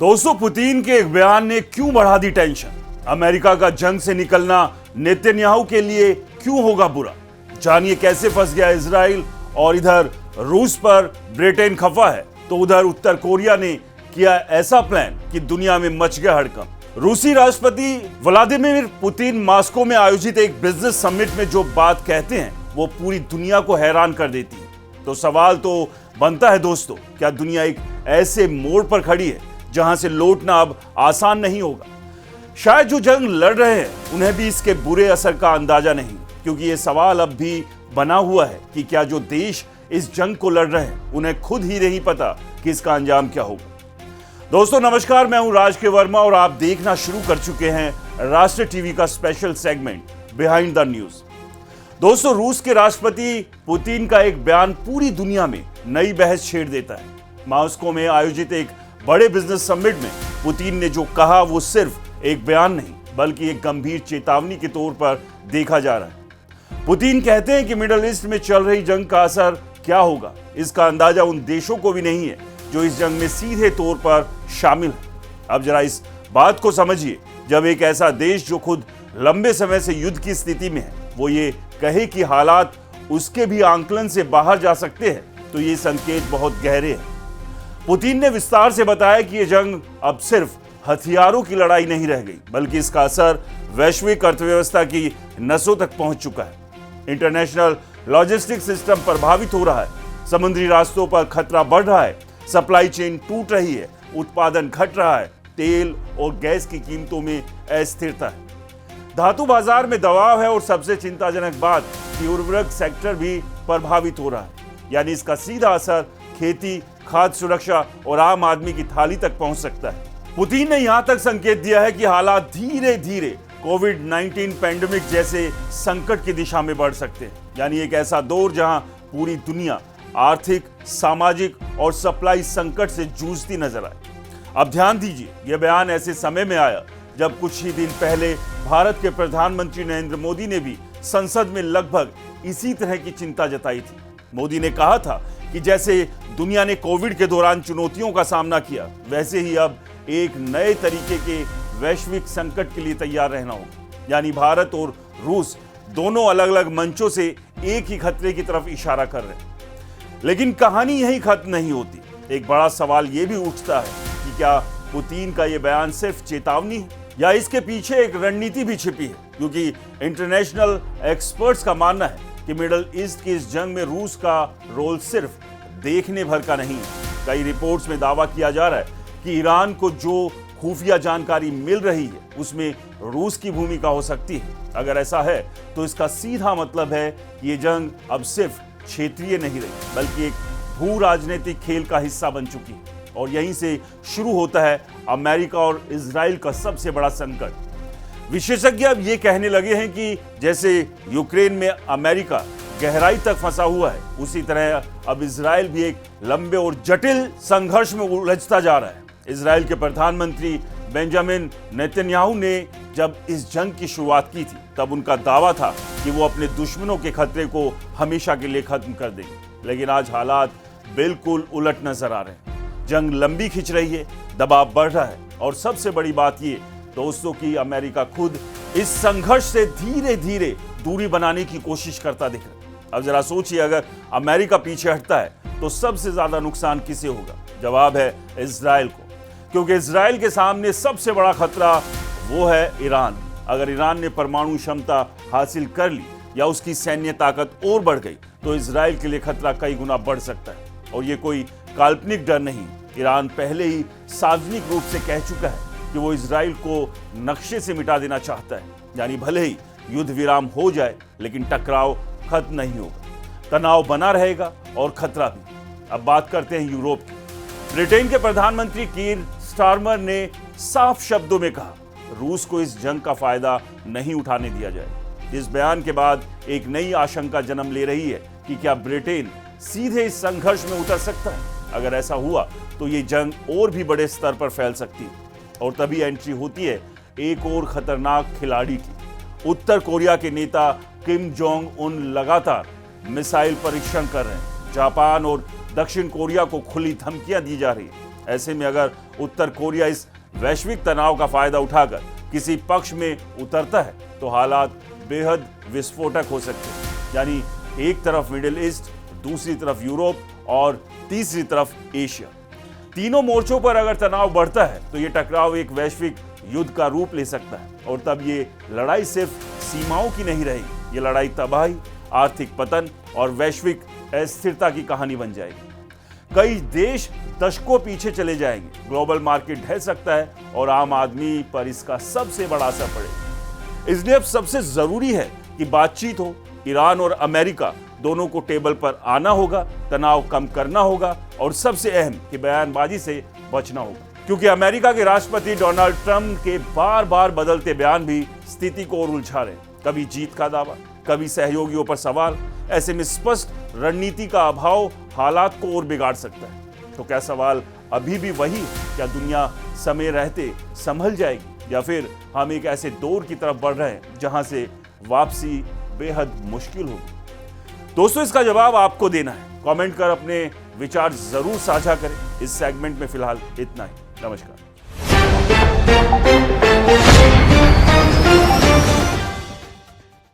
दोस्तों, पुतिन के एक बयान ने क्यों बढ़ा दी टेंशन? अमेरिका का जंग से निकलना नेतन्याहू के लिए क्यों होगा बुरा? जानिए कैसे फंस गया इजराइल और इधर रूस पर ब्रिटेन खफा है तो उधर उत्तर कोरिया ने किया ऐसा प्लान कि दुनिया में मच गया हड़कंप। रूसी राष्ट्रपति व्लादिमीर पुतिन मास्को में आयोजित एक बिजनेस समिट में जो बात कहते हैं वो पूरी दुनिया को हैरान कर देती है। तो सवाल तो बनता है दोस्तों, क्या दुनिया एक ऐसे मोड़ पर खड़ी है जहां से लौटना अब आसान नहीं होगा? शायद जो जंग लड़ रहे हैं उन्हें भी इसके बुरे असर का अंदाजा नहीं, क्योंकि ये सवाल अब भी बना हुआ है कि क्या जो देश इस जंग को लड़ रहे हैं उन्हें खुद ही नहीं पता कि इसका अंजाम क्या होगा। दोस्तों नमस्कार, मैं हूं राज के वर्मा और आप देखना शुरू कर चुके हैं राष्ट्र टीवी का special segment behind the news. दोस्तों, रूस के राष्ट्रपति पुतिन का एक बयान पूरी दुनिया में नई बहस छेड़ देता है। मॉस्को में आयोजित एक बड़े बिजनेस समिट में पुतिन ने जो कहा वो सिर्फ एक बयान नहीं बल्कि एक गंभीर चेतावनी के तौर पर देखा जा रहा है। पुतिन कहते हैं कि मिडिल ईस्ट में चल रही जंग का असर क्या होगा, इसका अंदाजा उन देशों को भी नहीं है जो इस जंग में सीधे तौर पर शामिल है। अब जरा इस बात को समझिए, जब एक ऐसा देश जो खुद लंबे समय से युद्ध की स्थिति में है वो ये कहे कि हालात उसके भी आंकलन से बाहर जा सकते हैं, तो ये संकेत बहुत गहरे हैं। पुतिन ने विस्तार से बताया कि यह जंग अब सिर्फ हथियारों की लड़ाई नहीं रह गई, बल्कि इसका असर वैश्विक अर्थव्यवस्था की नसों तक पहुंच चुका है। इंटरनेशनल लॉजिस्टिक सिस्टम प्रभावित हो रहा है, समुद्री रास्तों पर खतरा बढ़ रहा है, सप्लाई चेन टूट रही है, उत्पादन घट रहा है, तेल और गैस की कीमतों में अस्थिरता है, धातु बाजार में दबाव है और सबसे चिंताजनक बात कि उर्वरक सेक्टर भी प्रभावित हो रहा है। यानी इसका सीधा असर खेती, खाद्य सुरक्षा और आम आदमी की थाली तक पहुंच सकता है। पुतिन ने यहां तक संकेत दिया है कि हालात धीरे धीरे कोविड-19 पैंडेमिक जैसे संकट की दिशा में बढ़ सकते हैं। यानी एक ऐसा दौर जहां पूरी दुनिया आर्थिक, सामाजिक और सप्लाई संकट से जूझती नजर आए। अब ध्यान दीजिए, यह बयान ऐसे समय में आया जब कुछ ही दिन पहले भारत के प्रधानमंत्री नरेंद्र मोदी ने भी संसद में लगभग इसी तरह की चिंता जताई थी। मोदी ने कहा था कि जैसे दुनिया ने कोविड के दौरान चुनौतियों का सामना किया, वैसे ही अब एक नए तरीके के वैश्विक संकट के लिए तैयार रहना होगा। यानी भारत और रूस दोनों अलग अलग मंचों से एक ही खतरे की तरफ इशारा कर रहे हैं। लेकिन कहानी यही खत्म नहीं होती। एक बड़ा सवाल यह भी उठता है कि क्या पुतिन का यह बयान सिर्फ चेतावनी है या इसके पीछे एक रणनीति भी छिपी है, क्योंकि इंटरनेशनल एक्सपर्ट्स का मानना है कि मिडिल ईस्ट की इस जंग में रूस का रोल सिर्फ देखने भर का नहीं है। कई रिपोर्ट्स में दावा किया जा रहा है कि ईरान को जो खुफिया जानकारी मिल रही है उसमें रूस की भूमिका हो सकती है। अगर ऐसा है तो इसका सीधा मतलब है कि ये जंग अब सिर्फ क्षेत्रीय नहीं रही बल्कि एक भू राजनीतिक खेल का हिस्सा बन चुकी है। और यहीं से शुरू होता है अमेरिका और इजराइल का सबसे बड़ा संकट। विशेषज्ञ अब ये कहने लगे हैं कि जैसे यूक्रेन में अमेरिका गहराई तक फंसा हुआ है, उसी तरह अब इजराइल भी एक लंबे और जटिल संघर्ष में उलझता जा रहा है। इजराइल के प्रधानमंत्री बेंजामिन नेतन्याहू ने जब इस जंग की शुरुआत की थी तब उनका दावा था कि वो अपने दुश्मनों के खतरे को हमेशा के लिए खत्म कर देंगे। लेकिन आज हालात बिल्कुल उलट नजर आ रहे हैं। जंग लंबी खिंच रही है, दबाव बढ़ रहा है और सबसे बड़ी बात ये दोस्तों की अमेरिका खुद इस संघर्ष से धीरे धीरे दूरी बनाने की कोशिश करता दिख रहा है। अब जरा सोचिए, अगर अमेरिका पीछे हटता है तो सबसे ज्यादा नुकसान किसे होगा? जवाब है इजराइल को, क्योंकि इजराइल के सामने सबसे बड़ा खतरा वो है ईरान। अगर ईरान ने परमाणु क्षमता हासिल कर ली या उसकी सैन्य ताकत और बढ़ गई तो इजराइल के लिए खतरा कई गुना बढ़ सकता है। और ये कोई काल्पनिक डर नहीं, ईरान पहले ही सार्वजनिक रूप से कह चुका है कि वो इजराइल को नक्शे से मिटा देना चाहता है। यानी भले ही युद्ध विराम हो जाए लेकिन टकराव खत्म नहीं होगा, तनाव बना रहेगा और खतरा भी। अब बात करते हैं यूरोप की। ब्रिटेन के प्रधानमंत्री कीर स्टारमर ने साफ शब्दों में कहा, रूस को इस जंग का फायदा नहीं उठाने दिया जाए। इस बयान के बाद एक नई आशंका जन्म ले रही है कि क्या ब्रिटेन सीधे इस संघर्ष में उतर सकता है? अगर ऐसा हुआ तो ये जंग और भी बड़े स्तर पर फैल सकती है। और तभी एंट्री होती है एक और खतरनाक खिलाड़ी की। उत्तर कोरिया के नेता किम जोंग उन लगातार मिसाइल परीक्षण कर रहे हैं। जापान और दक्षिण कोरिया को खुली धमकियां दी जा रही है। ऐसे में अगर उत्तर कोरिया इस वैश्विक तनाव का फायदा उठाकर किसी पक्ष में उतरता है तो हालात बेहद विस्फोटक हो सकते हैं। यानी एक तरफ मिडिल ईस्ट, दूसरी तरफ यूरोप और तीसरी तरफ एशिया। तीनों मोर्चों पर अगर तनाव बढ़ता है तो ये टकराव एक वैश्विक युद्ध का रूप ले सकता है और तब ये लड़ाई सिर्फ सीमाओं की नहीं रहेगी, ये लड़ाई तबाही, आर्थिक पतन और वैश्विक अस्थिरता की कहानी बन जाएगी। कई देश दशकों पीछे चले जाएंगे, ग्लोबल मार्केट ढह सकता है और आम आदमी पर इसका सबसे बड़ा असर पड़ेगा। इसलिए अब सबसे जरूरी है कि बातचीत हो। ईरान और अमेरिका दोनों को टेबल पर आना होगा, तनाव कम करना होगा और सबसे अहम कि बयानबाजी से बचना होगा, क्योंकि अमेरिका के राष्ट्रपति डोनाल्ड ट्रंप के बार बार बदलते बयान भी स्थिति को और उलझा रहे हैं। कभी जीत का दावा, कभी सहयोगियों पर सवाल। ऐसे में स्पष्ट रणनीति का अभाव हालात को और बिगाड़ सकता है। तो क्या सवाल अभी भी वही, क्या दुनिया समय रहते संभल जाएगी या फिर हम एक ऐसे दौर की तरफ बढ़ रहे हैं जहां से वापसी बेहद मुश्किल होगी? दोस्तों, इसका जवाब आपको देना है। कमेंट कर अपने विचार जरूर साझा करें। इस सेगमेंट में फिलहाल इतना ही। नमस्कार।